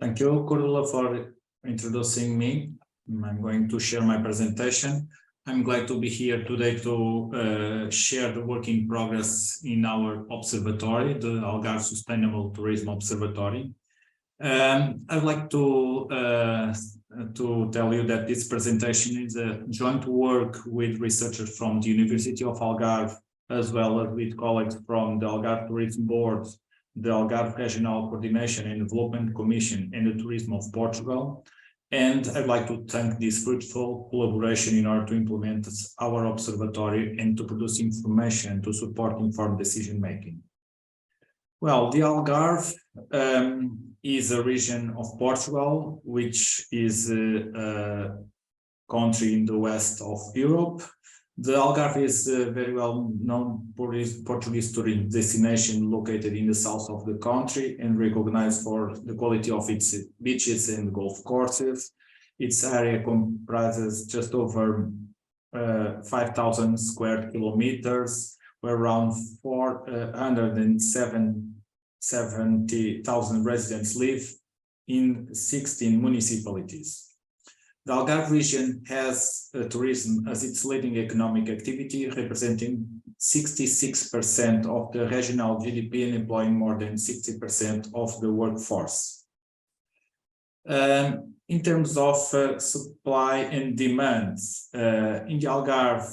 Thank you, Cordula, for introducing me. I'm going to share my presentation. I'm glad to be here today to share the work in progress in our observatory, the Algarve Sustainable Tourism Observatory. I'd like to tell you that this presentation is a joint work with researchers from the University of Algarve, as well as with colleagues from the Algarve Tourism Board, the Algarve Regional Coordination and Development Commission, and the Tourism of Portugal. And I'd like to thank this fruitful collaboration in order to implement our observatory and to produce information to support informed decision-making. Well, the Algarve is a region of Portugal, which is a country in the west of Europe. The Algarve is a very well known Portuguese tourism destination located in the south of the country and recognized for the quality of its beaches and golf courses. Its area comprises just over 5,000 square kilometers, where around 470,000 residents live in 16 municipalities. The Algarve region has tourism as its leading economic activity, representing 66% of the regional GDP and employing more than 60% of the workforce. In terms of supply and demand, in the Algarve,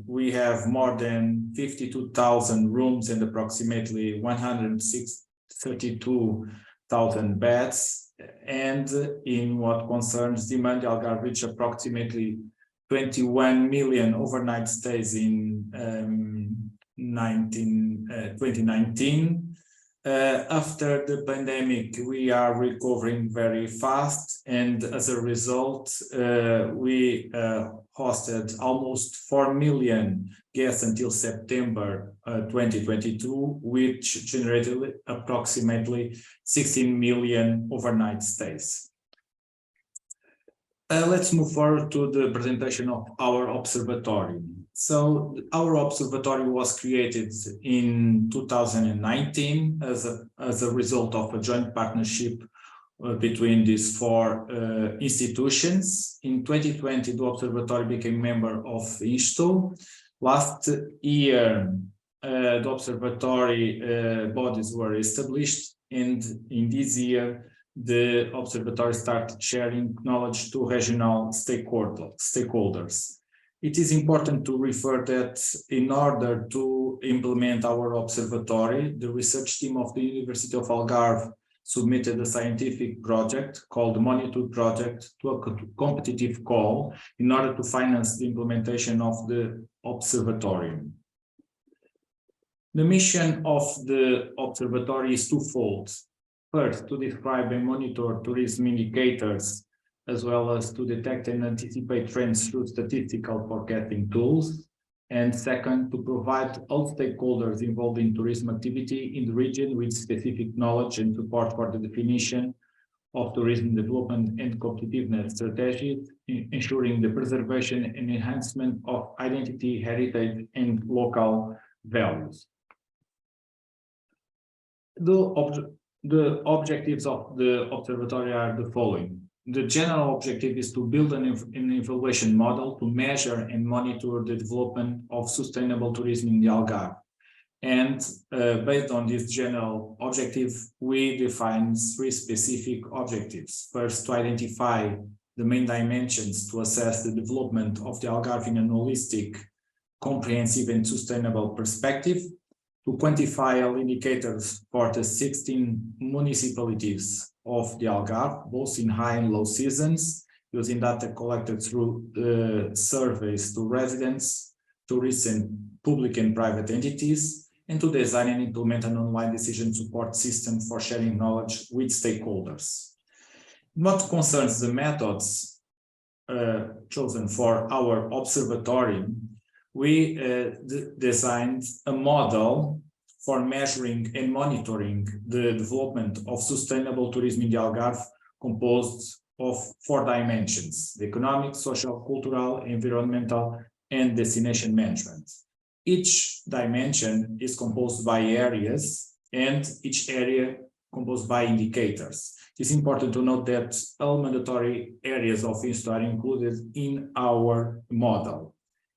we have more than 52,000 rooms and approximately 132,000 beds. And in what concerns demand, the Algarve reached approximately 21 million overnight stays in 2019. After the pandemic, we are recovering very fast, and as a result, we hosted almost 4 million guests until September 2022, which generated approximately 16 million overnight stays. Let's move forward to the presentation of our observatory. So our observatory was created in 2019 as a result of a joint partnership between these four institutions. In 2020, the observatory became a member of INSTO. Last year, the observatory bodies were established, and in this year, the observatory started sharing knowledge to regional stakeholders. It is important to refer that in order to implement our observatory, the research team of the University of Algarve submitted a scientific project called the Monitor Project to a competitive call in order to finance the implementation of the observatory. The mission of the observatory is twofold. First, to describe and monitor tourism indicators, as well as to detect and anticipate trends through statistical forecasting tools. And second, to provide all stakeholders involved in tourism activity in the region with specific knowledge and support for the definition of tourism development and competitiveness strategies, ensuring the preservation and enhancement of identity, heritage, and local values. The objectives of the observatory are the following. The general objective is to build an evaluation model to measure and monitor the development of sustainable tourism in the Algarve. And based on this general objective, we define three specific objectives. First, to identify the main dimensions to assess the development of the Algarve in a holistic, comprehensive, and sustainable perspective. To quantify all indicators for the 16 municipalities of the Algarve, both in high and low seasons, using data collected through surveys to residents, tourists, and public and private entities, and to design and implement an online decision support system for sharing knowledge with stakeholders. What concerns the methods chosen for our observatory, we designed a model for measuring and monitoring the development of sustainable tourism in the Algarve, composed of 4 dimensions: the economic, social, cultural, environmental, and destination management. Each dimension is composed by areas, and each area composed by indicators. It's important to note that all mandatory areas of interest are included in our model.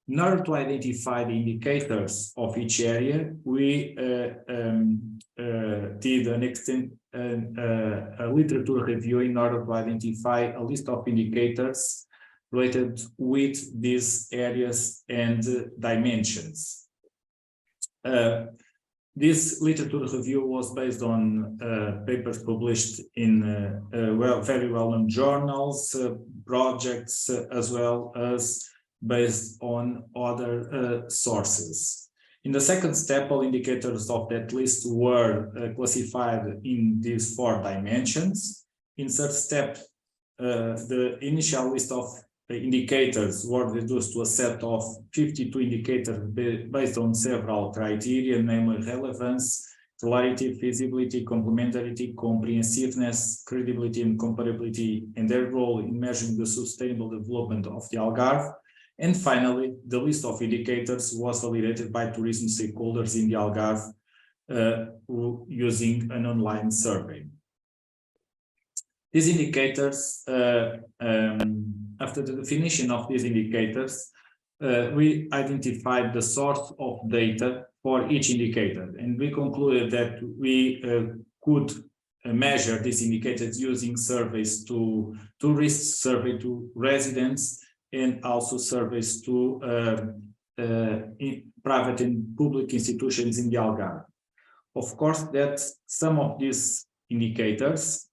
In order to identify the indicators of each area, we did a literature review in order to identify a list of indicators related with these areas and dimensions. This literature review was based on papers published in very well-known journals, projects, as well as based on other sources. In the second step, all indicators of that list were classified in these 4 dimensions. In third step, the initial list of indicators were reduced to a set of 52 indicators based on several criteria, namely relevance, clarity, feasibility, complementarity, comprehensiveness, credibility, and comparability, and their role in measuring the sustainable development of the Algarve. And finally, the list of indicators was validated by tourism stakeholders in the Algarve using an online survey. These indicators, after the definition of these indicators, we identified the source of data for each indicator, and we concluded that we could measure these indicators using surveys to tourists, survey to residents, and also surveys to private and public institutions in the Algarve. Of course, that some of these indicators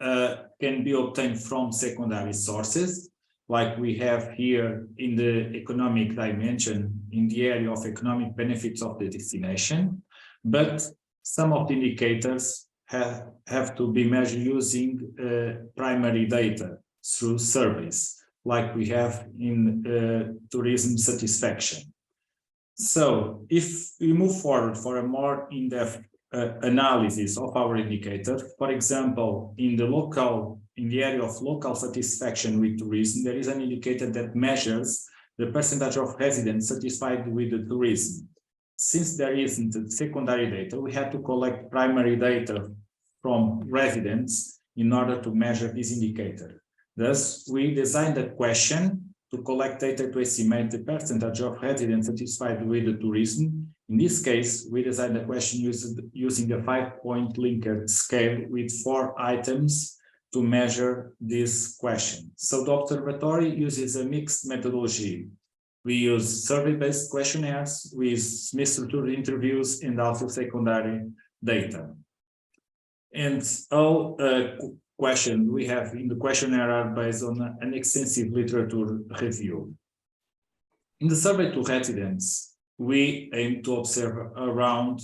can be obtained from secondary sources, like we have here in the economic dimension, in the area of economic benefits of the destination, but some of the indicators have to be measured using primary data through surveys, like we have in tourism satisfaction. So if we move forward for a more in-depth analysis of our indicator, for example, in the area of local satisfaction with tourism, there is an indicator that measures the percentage of residents satisfied with the tourism. Since there isn't secondary data, we had to collect primary data from residents in order to measure this indicator. Thus, we designed a question to collect data to estimate the percentage of residents satisfied with the tourism. In this case, we designed the question using a 5-point Likert scale with 4 items to measure this question. So the observatory uses a mixed methodology. We use survey-based questionnaires, we use structured interviews, and also secondary data. And all questions we have in the questionnaire are based on an extensive literature review. In the survey to residents, we aim to observe around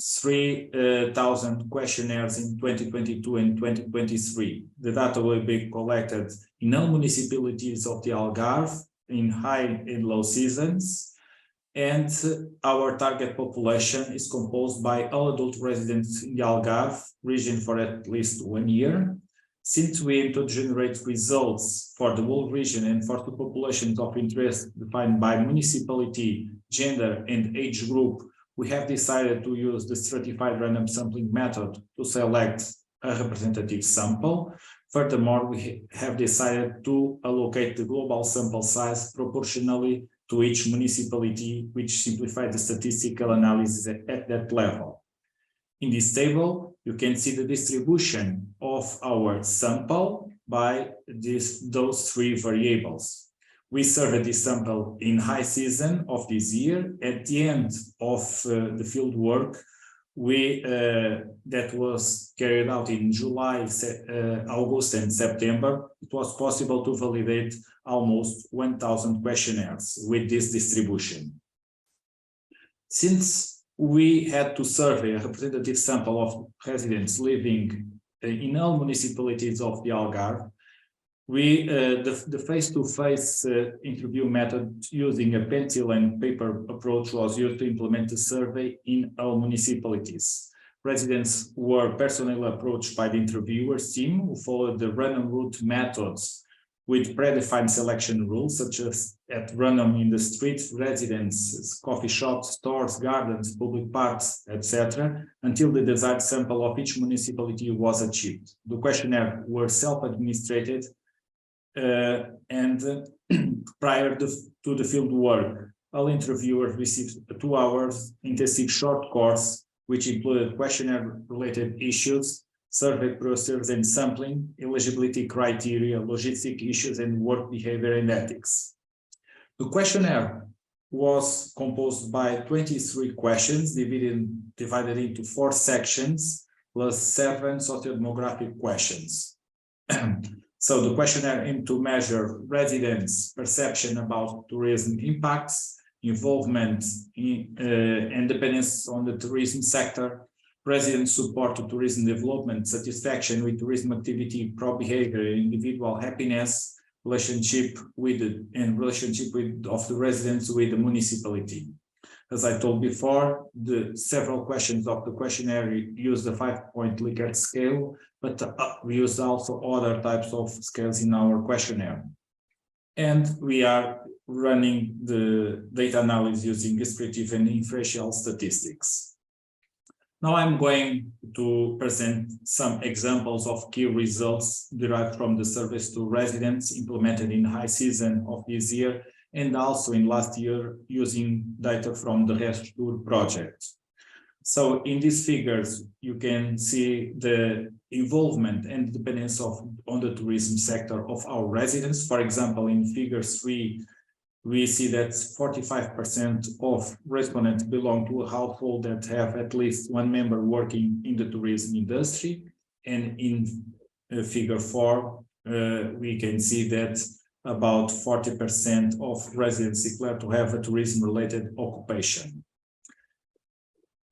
3,000 questionnaires in 2022 and 2023. The data will be collected in all municipalities of the Algarve in high and low seasons, and our target population is composed by all adult residents in the Algarve region for at least 1 year. Since we aim to generate results for the whole region and for the populations of interest defined by municipality, gender, and age group, we have decided to use the stratified random sampling method to select a representative sample. Furthermore, we have decided to allocate the global sample size proportionally to each municipality, which simplifies the statistical analysis at that level. In this table, you can see the distribution of our sample by those 3 variables. We surveyed this sample in high season of this year. At the end of the field work, that was carried out in July, August, and September, it was possible to validate almost 1,000 questionnaires with this distribution. Since we had to survey a representative sample of residents living in all municipalities of the Algarve, the face-to-face interview method using a pencil and paper approach was used to implement the survey in all municipalities. Residents were personally approached by the interviewers team, who followed the random route methods with predefined selection rules, such as at random in the streets, residences, coffee shops, stores, gardens, public parks, etc., until the desired sample of each municipality was achieved. The questionnaire were self-administrated and prior to the field work, all interviewers received a 2 hours intensive short course, which included questionnaire-related issues, survey procedures and sampling, eligibility criteria, logistic issues, and work behavior and ethics. The was composed by 23 questions divided into 4 sections, plus 7 sociodemographic questions. So the questionnaire aimed to measure residents' perception about tourism impacts, involvement in, and dependence on the tourism sector, resident support to tourism development, satisfaction with tourism activity, pro-behavior, individual happiness, relationship with of the residents with the municipality. As I told before, the several questions of the questionnaire use the 5-point Likert scale, but we use also other types of scales in our questionnaire. And we are running the data analysis using descriptive and inferential statistics. Now I'm going to present some examples of key results derived from the surveys to residents implemented in high season of this year and also in last year using data from the Restur project. So in these figures, you can see the involvement and dependence on the tourism sector of our residents. For example, in figure 3, we see that 45% of respondents belong to a household that have at least one member working in the tourism industry. And in figure 4, we can see that about 40% of residents declare to have a tourism-related occupation.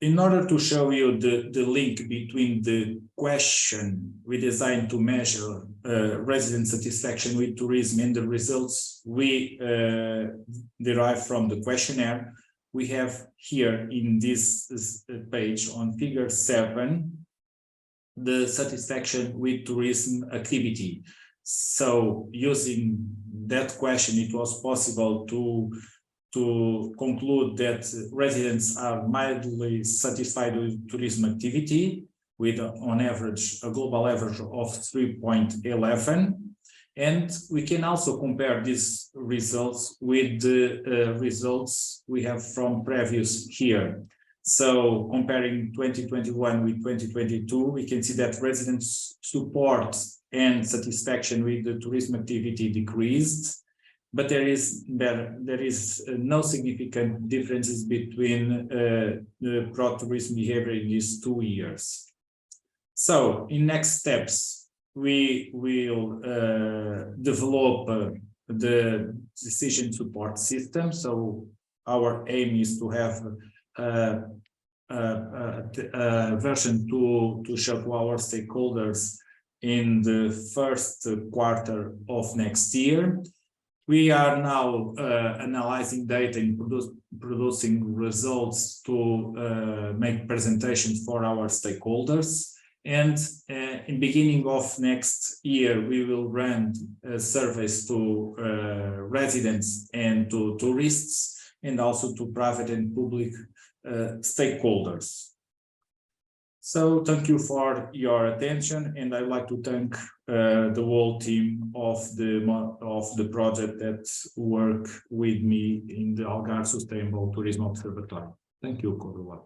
In order to show you the link between the question we designed to measure resident satisfaction with tourism and the results we derive from the questionnaire, we have here in this page on figure 7, the satisfaction with tourism activity. So using that question, it was possible to conclude that residents are mildly satisfied with tourism activity, with on average a global average of 3.11, and we can also compare these results with the results we have from previous year. So comparing 2021 with 2022, we can see that residents' support and satisfaction with the tourism activity decreased, but there is no significant differences between the pro-tourism behavior in these 2 years. So in next steps, we will develop the decision support system. So our aim is to have a version to show to our stakeholders in the first quarter of next year. We are now analyzing data and producing results to make presentations for our stakeholders. And in beginning of next year, we will run surveys to residents and to tourists, and also to private and public stakeholders. So thank you for your attention, and I'd like to thank the whole team of the project that work with me in the Algarve Sustainable Tourism Observatory. Thank you, everyone.